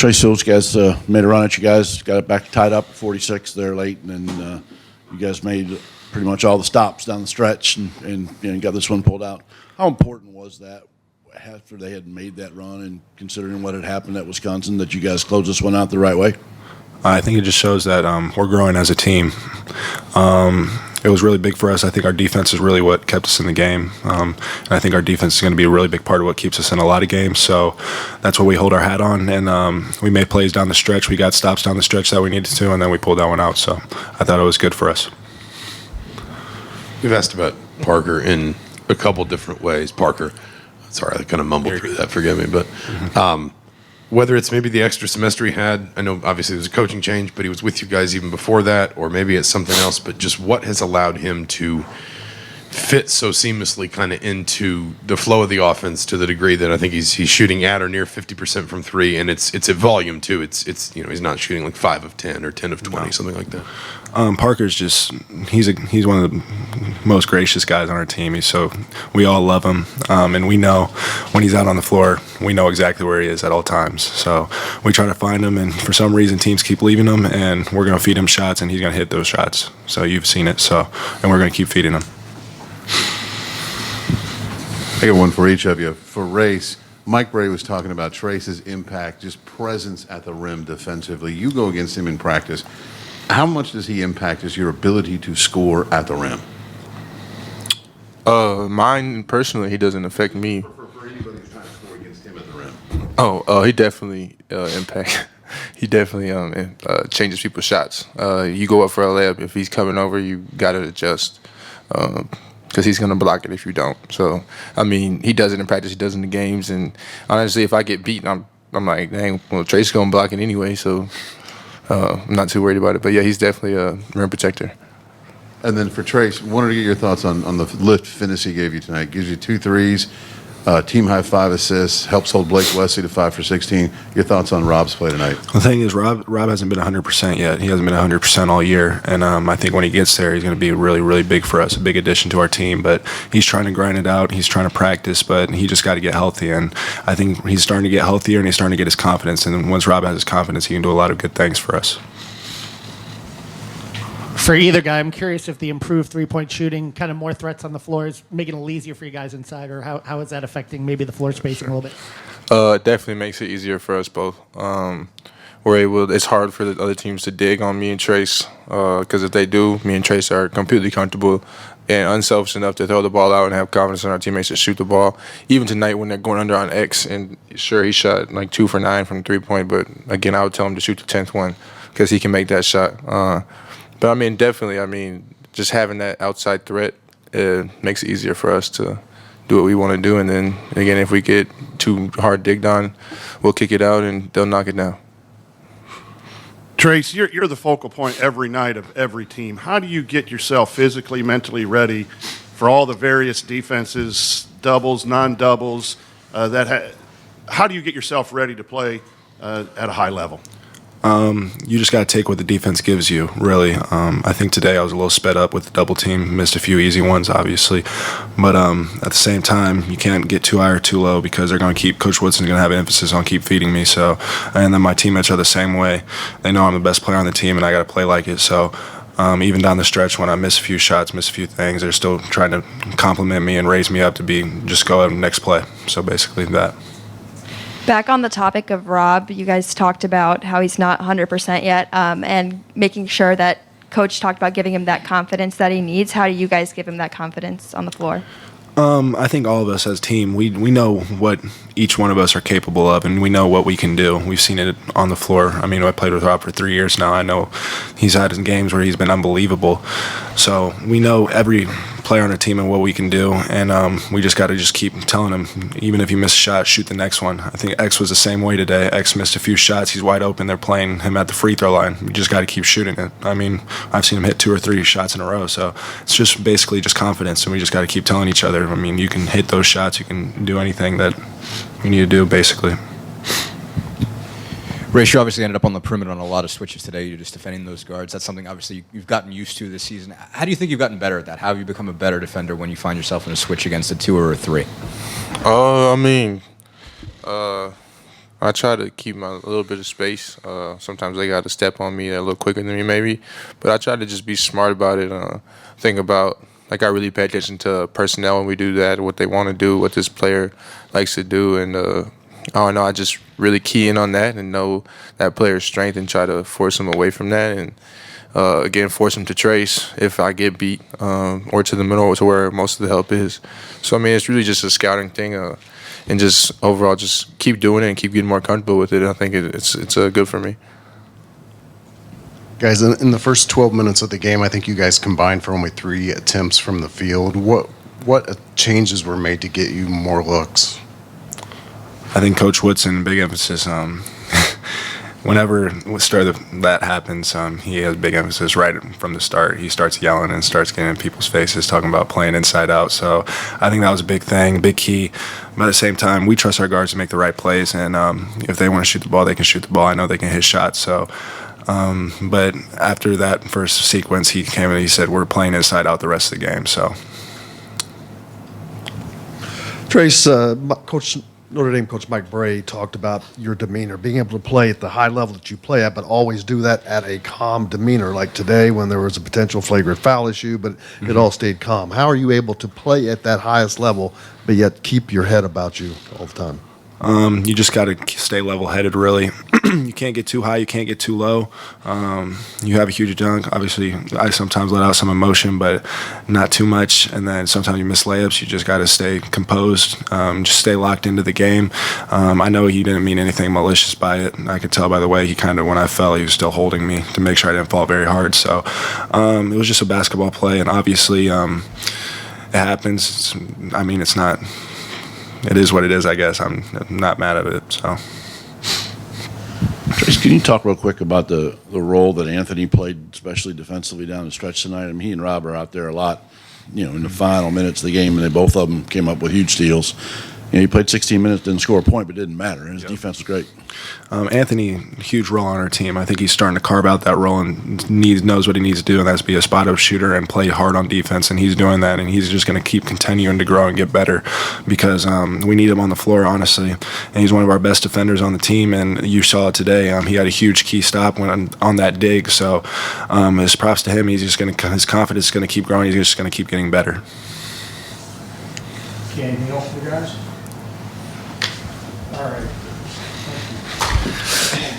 Trace, those guys made a run at you guys, got it back tied up at 46 there late, and then you guys made pretty much all the stops down the stretch and got this one pulled out. How important was that after they had made that run and considering what had happened at Wisconsin that you guys closed this one out the right way? I think it just shows that we're growing as a team. It was really big for us. I think our defense is really what kept us in the game. And I think our defense is going to be a really big part of what keeps us in a lot of games. So that's what we hold our hat on. And we made plays down the stretch. We got stops down the stretch that we needed to, and then we pulled that one out. So I thought it was good for us. We've asked about Parker in a couple different ways. Parker, sorry, I kind of mumbled through that. Forgive me. But whether it's maybe the extra semester he had, I know obviously there's a coaching change, but he was with you guys even before that, or maybe it's something else, but just what has allowed him to fit so seamlessly kind of into the flow of the offense to the degree that I think he's shooting at or near 50% from three, and it's at volume too. It's he's not shooting like 5 of 10 or 10 of 20, something like that. Parker's just he's one of the most gracious guys on our team. We all love him, and we know when he's out on the floor, we know exactly where he is at all times. So we try to find him, and for some reason teams keep leaving him, and we're going to feed him shots, and he's going to hit those shots. So you've seen it. And we're going to keep feeding him. I got one for each of you. For Race, Mike Bray was talking about Trace's impact, just presence at the rim defensively. You go against him in practice. How much does he impact your ability to score at the rim? Mine personally, he doesn't affect me. For anybody who's trying to score against him at the rim. He definitely impact. He definitely changes people's shots. You go up for a layup, if he's coming over, you got to adjust. Because he's going to block it if you don't. So, I mean, he does it in practice, he does it in the games. And honestly, if I get beaten, I'm like, dang, well, Trace's going to block it anyway. So, I'm not too worried about it. But, yeah, he's definitely a rim protector. And then for Trace, wanted to get your thoughts on the lift finish he gave you tonight. Gives you 2 threes, team high 5 assists, helps hold Blake Wesley to 5 for 16. Your thoughts on Rob's play tonight? The thing is, Rob hasn't been 100% yet. He hasn't been 100% all year. And I think when he gets there, he's going to be really, really big for us, a big addition to our team. But he's trying to grind it out. He's trying to practice, but he just got to get healthy. And I think he's starting to get healthier, and he's starting to get his confidence. And once Rob has his confidence, he can do a lot of good things for us. For either guy, I'm curious if the improved three-point shooting, kind of more threats on the floor, is making it a little easier for you guys inside, or how is that affecting maybe the floor spacing a little bit? It definitely makes it easier for us both. It's hard for the other teams to dig on me and Trace, because if they do, me and Trace are completely comfortable and unselfish enough to throw the ball out and have confidence in our teammates to shoot the ball. Even tonight when they're going under on X, and sure, he shot like 2 for 9 from three-point, but again, I would tell him to shoot the 10th one because he can make that shot. But, I mean, definitely, just having that outside threat makes it easier for us to do what we want to do. And then, again, if we get too hard digged on, we'll kick it out and they'll knock it down. Trace, you're the focal point every night of every team. How do you get yourself physically, mentally ready for all the various defenses, doubles, non-doubles? How do you get yourself ready to play at a high level? You just got to take what the defense gives you, really. I think today I was a little sped up with the double team, missed a few easy ones, obviously. But at the same time, you can't get too high or too low because they're going to Coach Woodson's going to have an emphasis on keep feeding me. So, and then my teammates are the same way. They know I'm the best player on the team and I got to play like it. So even down the stretch when I miss a few shots, miss a few things, they're still trying to compliment me and raise me up to just go out and next play. So basically that. Back on the topic of Rob, you guys talked about how he's not 100% yet, and making sure that Coach talked about giving him that confidence that he needs. How do you guys give him that confidence on the floor? I think all of us as a team, we know what each one of us are capable of, and we know what we can do. We've seen it on the floor. I mean, I played with Rob for 3 years now. I know he's had games where he's been unbelievable. So we know every player on the team and what we can do, and we just got to keep telling him, even if you miss a shot, shoot the next one. I think X was the same way today. X missed a few shots. He's wide open. They're playing him at the free throw line. We just got to keep shooting it. I mean, I've seen him hit 2 or 3 shots in a row, so it's just basically just confidence, and we just got to keep telling each other. I mean, you can hit those shots. You can do anything that you need to do, basically. Race, you obviously ended up on the perimeter on a lot of switches today. You're just defending those guards. That's something obviously you've gotten used to this season. How do you think you've gotten better at that? How have you become a better defender when you find yourself in a switch against a 2 or a 3? I I try to keep my little bit of space. Sometimes they got to step on me a little quicker than me, maybe. But I try to just be smart about it. Think about, like, I really pay attention to personnel when we do that, what they want to do, what this player likes to do. And I don't know, I just really key in on that and know that player's strength and try to force him away from that. And again, force him to trace if I get beat, or to the middle to where most of the help is. So, I mean, it's really just a scouting thing, and just overall just keep doing it and keep getting more comfortable with it. I think it's good for me. Guys, in the first 12 minutes of the game, I think you guys combined for only 3 attempts from the field. What changes were made to get you more looks? I think Coach Woodson, big emphasis. Whenever that happens, he has big emphasis right from the start. He starts yelling and starts getting in people's faces, talking about playing inside out. So I think that was a big thing, big key. But at the same time, we trust our guards to make the right plays. And if they want to shoot the ball, they can shoot the ball. I know they can hit shots. So, but after that first sequence, he came and he said, we're playing inside out the rest of the game. So, Trace, Notre Dame coach Mike Bray talked about your demeanor, being able to play at the high level that you play at, but always do that at a calm demeanor. Like today, when there was a potential flagrant foul issue, but it all stayed calm. How are you able to play at that highest level, but yet keep your head about you all the time? You just got to stay level-headed, really. You can't get too high. You can't get too low. You have a huge dunk. Obviously, I sometimes let out some emotion, but not too much. And then sometimes you miss layups. You just got to stay composed. Just stay locked into the game. I know he didn't mean anything malicious by it. I could tell by the way he kind of, when I fell, he was still holding me to make sure I didn't fall very hard. So it was just a basketball play. And obviously, it happens. It's not... It is what it is, I guess. I'm not mad at it. So, Trace, can you talk real quick about the role that Anthony played, especially defensively down the stretch tonight? He and Rob are out there a lot, in the final minutes of the game, and both of them came up with huge steals. He played 16 minutes, didn't score a point, but it didn't matter. His defense was great. Anthony, huge role on our team. I think he's starting to carve out that role and knows what he needs to do, and that's be a spot-up shooter and play hard on defense, and he's doing that, and he's just going to keep continuing to grow and get better because we need him on the floor, honestly. And he's one of our best defenders on the team, and you saw it today. He had a huge key stop on that dig, so his props to him. His confidence is going to keep growing. He's just going to keep getting better. Anything else for you guys? All right. Thank you.